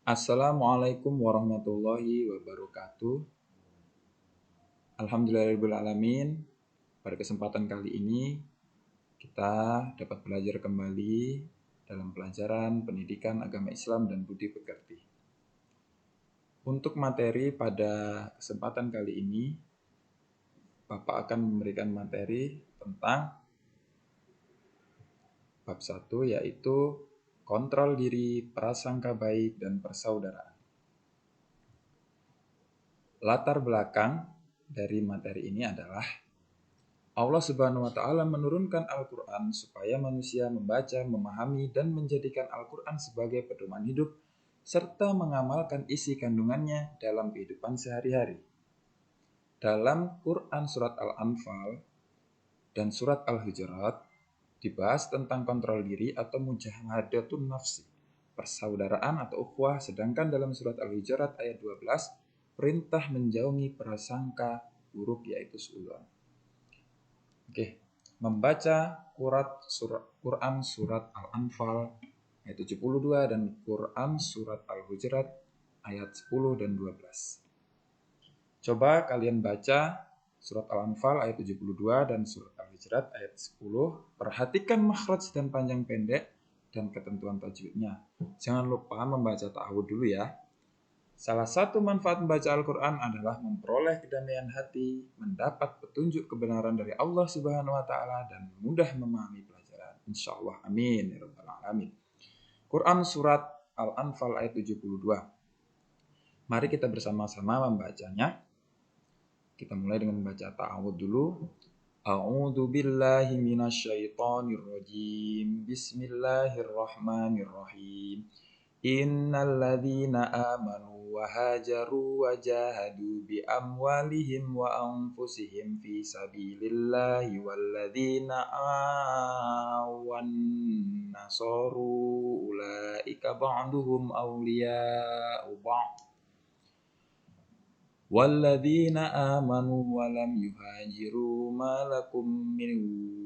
Assalamualaikum warahmatullahi wabarakatuh. Alhamdulillahirrahmanirrahim. Pada kesempatan kali ini kita dapat belajar kembali dalam pelajaran pendidikan agama Islam dan budi pekerti. Untuk materi pada kesempatan kali ini, Bapak akan memberikan materi tentang bab 1 yaitu kontrol diri, prasangka baik, dan persaudaraan. Latar belakang dari materi ini adalah Allah Subhanahu wa taala menurunkan Al-Qur'an supaya manusia membaca, memahami dan menjadikan Al-Qur'an sebagai pedoman hidup serta mengamalkan isi kandungannya dalam kehidupan sehari-hari. Dalam Quran surat Al-Anfal dan surat Al-Hujurat dibahas tentang kontrol diri atau mujahadatun nafsi, persaudaraan atau ukhuwah, sedangkan dalam surat Al-Hujurat ayat 12 perintah menjauhi prasangka buruk yaitu suudzon. Oke, membaca Quran surat Al-Anfal ayat 72 dan Quran surat Al-Hujurat ayat 10 dan 12. Coba kalian baca surat Al-Anfal ayat 72 dan surat Al-Hujurat ayat 10. Perhatikan makhraj dan panjang pendek dan ketentuan tajwidnya. Jangan lupa membaca ta'awudz dulu ya. Salah satu manfaat membaca Al-Quran adalah memperoleh kedamaian hati, mendapat petunjuk kebenaran dari Allah Subhanahu wa taala dan mudah memahami pelajaran. Insyaallah amin ya rabbal alamin. Quran surat Al-Anfal ayat 72. Mari kita bersama-sama membacanya. Kita mulai dengan membaca ta'awudz dulu. A'udzu billahi minasyaitonir rajim. Bismillahirrahmanirrahim. Innal ladzina amanu wa hajaru wa jahadu bi amwalihim wa anfusihim fi sabilillahi wal ladzina awan nasaru ulaika ba'duhum awliya'u ba'd walladzina amanu wa lam yuhajiru ma lakum min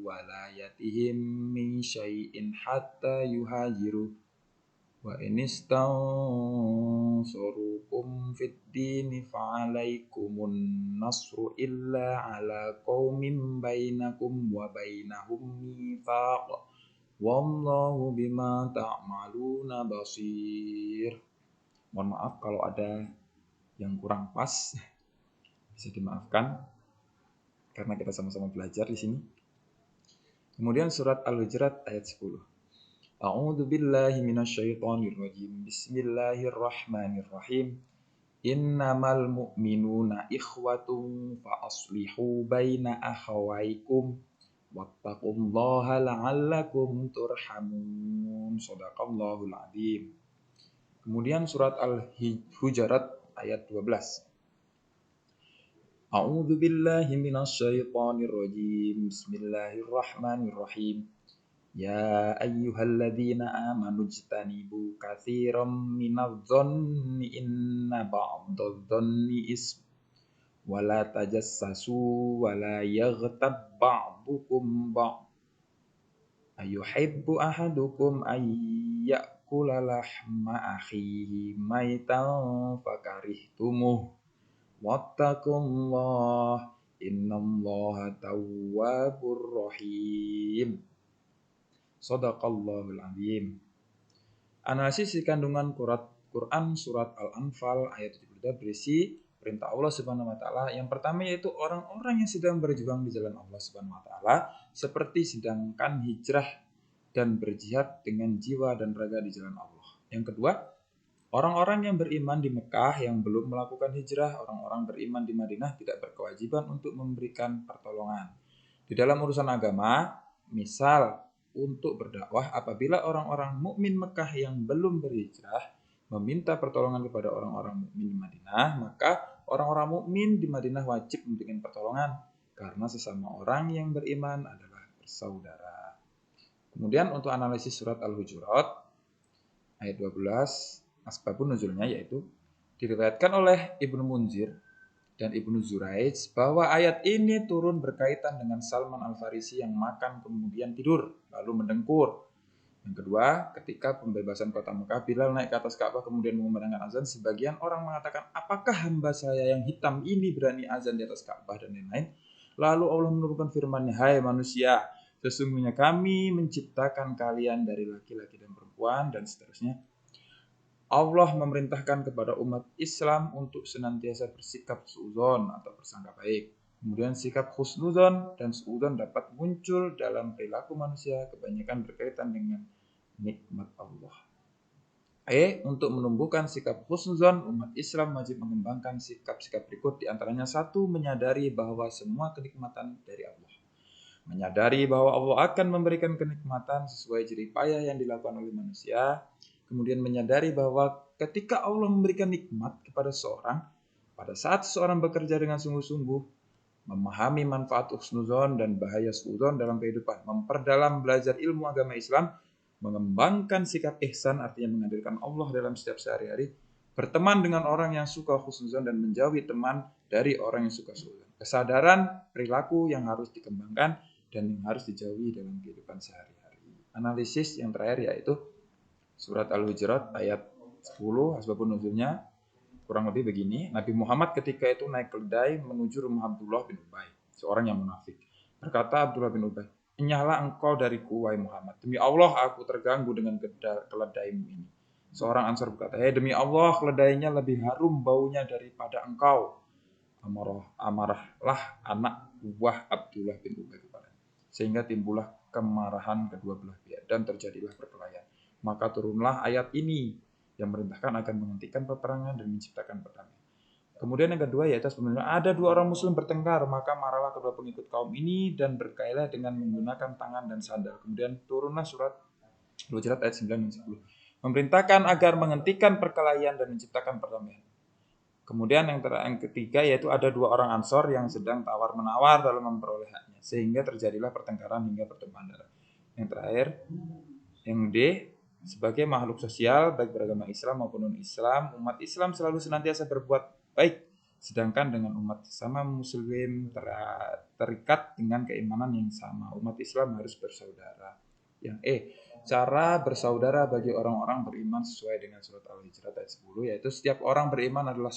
walayatihim min syai'in hatta yuhajiru wa inistansurukum fid dini fa'alaikumun nasru illa ala qaumin bainakum wa bainahum mitsaq wallahu bima ta'maluna basir. Mohon maaf kalau ada yang kurang pas, bisa dimaafkan karena kita sama-sama belajar di sini. Kemudian surat Al-Hujurat ayat 10. A'udzu billahi minasyaitonir rajim. Bismillahirrahmanirrahim. Innamal mu'minuna ikhwatun fa aslihu baina akhawaykum wattaqullaha la'allakum turhamun. Shadaqallahul adzim. Kemudian surat Al-Hujurat ayat 12. A'udzu billahi minasyaitonir rajim. Bismillahirrahmanirrahim. Ya ayyuhalladzina amanu ijtanibu katsiran minadh-dhanni inna ba'dadh-dhanni ism wa la tajassasu wa la yaghtab ba'dukum ba'd ayuhibbu ahadukum ay ya'kula lahma akhihi maitan fakarihtumuh wattaqullaha innallaha tawwabur rahim. Shadaqallahul adzim. Analisis kandungan Quran surat Al-Anfal ayat 72 berisi perintah Allah Subhanahu wa taala. Yang pertama yaitu orang-orang yang sedang berjuang di jalan Allah Subhanahu wa taala seperti sedangkan hijrah dan berjihad dengan jiwa dan raga di jalan Allah. Yang kedua, orang-orang yang beriman di Mekah yang belum melakukan hijrah, orang-orang beriman di Madinah tidak berkewajiban untuk memberikan pertolongan. Di dalam urusan agama, misal untuk berdakwah, apabila orang-orang mukmin Mekah yang belum berhijrah meminta pertolongan kepada orang-orang mukmin di Madinah, maka orang-orang mukmin di Madinah wajib memberikan pertolongan karena sesama orang yang beriman adalah bersaudara. Kemudian untuk analisis surat Al-Hujurat ayat 12, asbabun nuzulnya yaitu diriwayatkan oleh Ibnu Munzir dan Ibnu Zuraij bahwa ayat ini turun berkaitan dengan Salman Al-Farisi yang makan kemudian tidur lalu mendengkur. Yang kedua, ketika pembebasan kota Mekah, Bilal naik ke atas Ka'bah kemudian mengumandangkan azan. Sebagian orang mengatakan, apakah hamba saya yang hitam ini berani azan di atas Ka'bah dan lain-lain. Lalu Allah menurunkan firman-Nya, hai manusia, sesungguhnya kami menciptakan kalian dari laki-laki dan perempuan, dan seterusnya. Allah memerintahkan kepada umat Islam untuk senantiasa bersikap suudzon atau bersangka baik. Kemudian sikap husnudzon dan suudzon dapat muncul dalam perilaku manusia, kebanyakan berkaitan dengan nikmat Allah. Untuk menumbuhkan sikap husnuzon, umat Islam wajib mengembangkan sikap-sikap berikut, diantaranya satu, menyadari bahwa semua kenikmatan dari Allah. Menyadari bahwa Allah akan memberikan kenikmatan sesuai jerih payah yang dilakukan oleh manusia. Kemudian menyadari bahwa ketika Allah memberikan nikmat kepada seorang, pada saat seseorang bekerja dengan sungguh-sungguh, memahami manfaat husnuzon dan bahaya suudzon dalam kehidupan, memperdalam belajar ilmu agama Islam, mengembangkan sikap ihsan artinya menghadirkan Allah dalam setiap sehari-hari, berteman dengan orang yang suka husnuzon dan menjauhi teman dari orang yang suka suudzon. Kesadaran perilaku yang harus dikembangkan dan yang harus dijauhi dalam kehidupan sehari-hari. Analisis yang terakhir yaitu surat Al-Hujurat ayat 10, asbabun nuzulnya kurang lebih begini. Nabi Muhammad ketika itu naik keledai menuju rumah Abdullah bin Ubay, seorang yang munafik. Berkata Abdullah bin Ubay, enyahlah engkau dariku, wahai Muhammad. Demi Allah aku terganggu dengan keledaimu ini. Seorang Ansar berkata, demi Allah keledainya lebih harum baunya daripada engkau. Amarahlah anak buah Abdullah bin Ubay kepadanya. Sehingga timbullah kemarahan kedua belah pihak dan terjadilah perkelahian. Maka turunlah ayat ini yang memerintahkan akan menghentikan peperangan dan menciptakan perdamaian. Kemudian yang kedua yaitu sebenarnya ada dua orang muslim bertengkar, maka marahlah kedua pengikut kaum ini dan berkailah dengan menggunakan tangan dan sandal. Kemudian turunlah surat Al-Hujurat ayat 9 dan 10. Memerintahkan agar menghentikan perkelahian dan menciptakan perdamaian. Kemudian yang ketiga yaitu ada dua orang Ansor yang sedang tawar-menawar dalam memperoleh haknya, sehingga terjadilah pertengkaran hingga pertumpahan darah. Yang terakhir, yang D, sebagai makhluk sosial baik beragama Islam maupun non-Islam, umat Islam selalu senantiasa berbuat baik, sedangkan dengan umat sesama muslim terikat dengan keimanan yang sama. Umat Islam harus bersaudara. Yang E, cara bersaudara bagi orang-orang beriman sesuai dengan surat Al-Hujurat ayat 10, yaitu setiap orang beriman adalah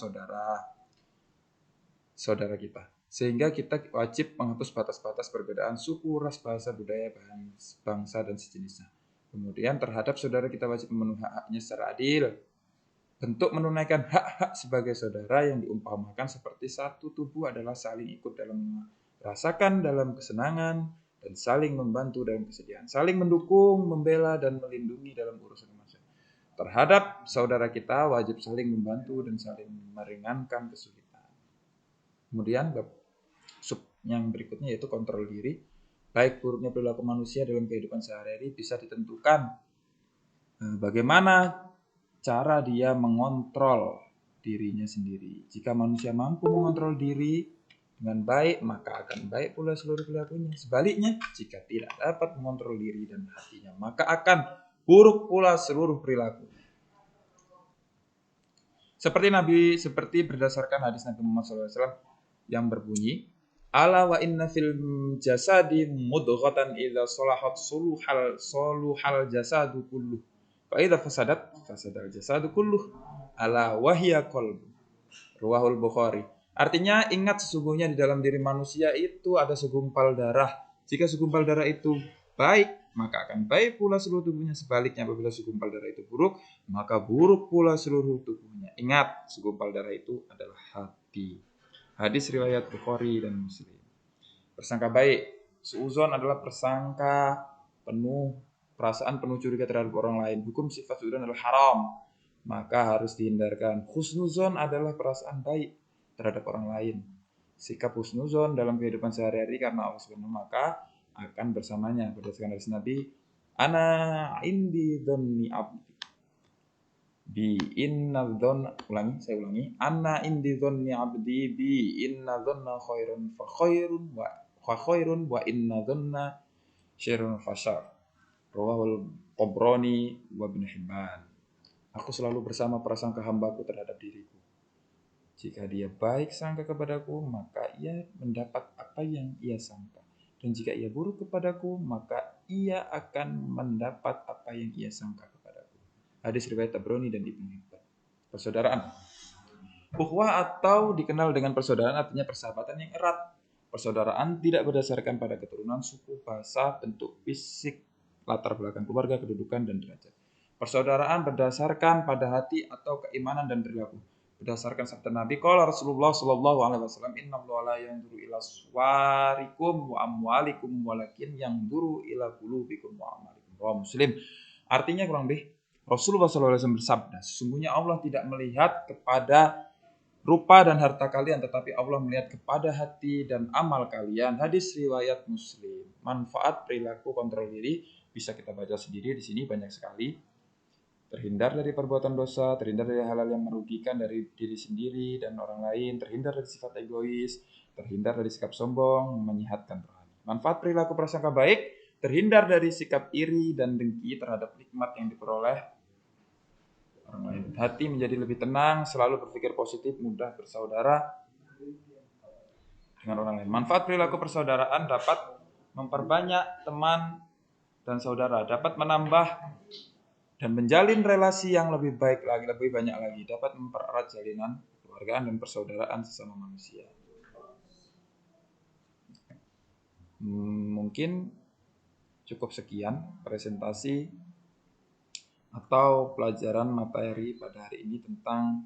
saudara kita. Sehingga kita wajib menghapus batas-batas perbedaan suku, ras, bahasa, budaya, bangsa, dan sejenisnya. Kemudian terhadap saudara kita wajib memenuhi hak-haknya secara adil. Bentuk menunaikan hak-hak sebagai saudara yang diumpamakan seperti satu tubuh adalah saling ikut dalam merasakan dalam kesenangan dan saling membantu dalam kesedihan, saling mendukung, membela, dan melindungi dalam urusan masyarakat. Terhadap saudara kita wajib saling membantu dan saling meringankan kesulitan. Kemudian sub yang berikutnya yaitu kontrol diri. Baik buruknya perilaku manusia dalam kehidupan sehari-hari bisa ditentukan bagaimana cara dia mengontrol dirinya sendiri. Jika manusia mampu mengontrol diri dengan baik, maka akan baik pula seluruh perilakunya. Sebaliknya, jika tidak dapat mengontrol diri dan hatinya, maka akan buruk pula seluruh perilaku. Seperti berdasarkan hadis Nabi Muhammad SAW yang berbunyi, ala wa inna fil jasadi mudghatan idza salahat soluhal jasadu kulluh fa idza fasadal jasadu kulluh ala wahya qalb. Ruwahul Bukhari. Artinya ingat sesungguhnya di dalam diri manusia itu ada segumpal darah. Jika segumpal darah itu baik, maka akan baik pula seluruh tubuhnya. Sebaliknya apabila segumpal darah itu buruk, maka buruk pula seluruh tubuhnya. Ingat, segumpal darah itu adalah hati. Hadis riwayat Bukhari dan Muslim. Persangka baik. Suudzon adalah persangka perasaan penuh curiga terhadap orang lain. Hukum sifat suudzon adalah haram, maka harus dihindarkan. Husnuzon adalah perasaan baik terhadap orang lain. Sikap husnuzon dalam kehidupan sehari-hari karena Allah SWT maka akan bersamanya. Berdasarkan hadis Nabi, ana indi dzanni abdi bi inna dzanna saya ulangi anna indi dzanni abdi bi inna dzanna khairun fa khairun wa inna dzanna syarrun fa syarr. Rawahul Tabrani wa Ibnu Hibban. Aku selalu bersama prasangka hambaku terhadap diriku. Jika dia baik sangka kepadaku, maka ia mendapat apa yang ia sangka. Dan jika ia buruk kepadaku, maka ia akan mendapat apa yang ia sangka kepadaku. Hadis riwayat Tabrani dan Ibnu Hibban. Persaudaraan. Ukhuwah atau dikenal dengan persaudaraan artinya persahabatan yang erat. Persaudaraan tidak berdasarkan pada keturunan, suku, bahasa, bentuk fisik, latar belakang keluarga, kedudukan, dan derajat. Persaudaraan berdasarkan pada hati atau keimanan dan perilaku. Berdasarkan sabda Nabi, qala Rasulullah sallallahu alaihi wasallam, innallaha la yanzuru ila suwarikum wa amwalikum walakin yanzuru ila qulubikum wa amalikum. Rawahu Muslim. Artinya kurang lebih Rasulullah sallallahu alaihi wasallam bersabda, sesungguhnya Allah tidak melihat kepada rupa dan harta kalian, tetapi Allah melihat kepada hati dan amal kalian. Hadis riwayat Muslim. Manfaat perilaku kontrol diri bisa kita baca sendiri di sini banyak sekali. Terhindar dari perbuatan dosa, terhindar dari hal-hal yang merugikan dari diri sendiri dan orang lain, terhindar dari sifat egois, terhindar dari sikap sombong, menyehatkan rohani. Manfaat perilaku prasangka baik, terhindar dari sikap iri dan dengki terhadap nikmat yang diperoleh orang lain. Hati menjadi lebih tenang, selalu berpikir positif, mudah bersaudara dengan orang lain. Manfaat perilaku persaudaraan dapat memperbanyak teman dan saudara, dapat menambah dan menjalin relasi yang lebih baik lagi, lebih banyak lagi, dapat mempererat jalinan kekeluargaan dan persaudaraan sesama manusia. Mungkin cukup sekian presentasi atau pelajaran materi pada hari ini tentang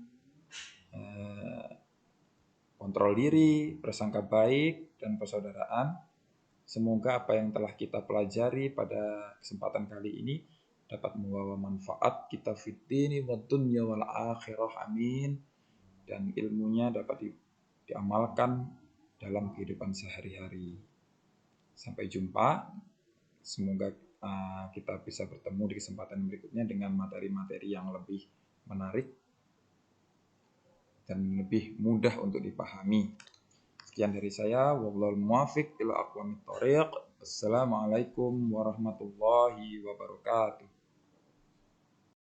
kontrol diri, prasangka baik, dan persaudaraan. Semoga apa yang telah kita pelajari pada kesempatan kali ini dapat membawa manfaat kita fid dini wad dunya wal akhirah, amin, dan ilmunya dapat diamalkan dalam kehidupan sehari-hari. Sampai jumpa, semoga kita bisa bertemu di kesempatan berikutnya dengan materi-materi yang lebih menarik dan lebih mudah untuk dipahami. Sekian dari saya, wallahul muwaffiq ila aqwamit thoriq. Assalamualaikum warahmatullahi wabarakatuh.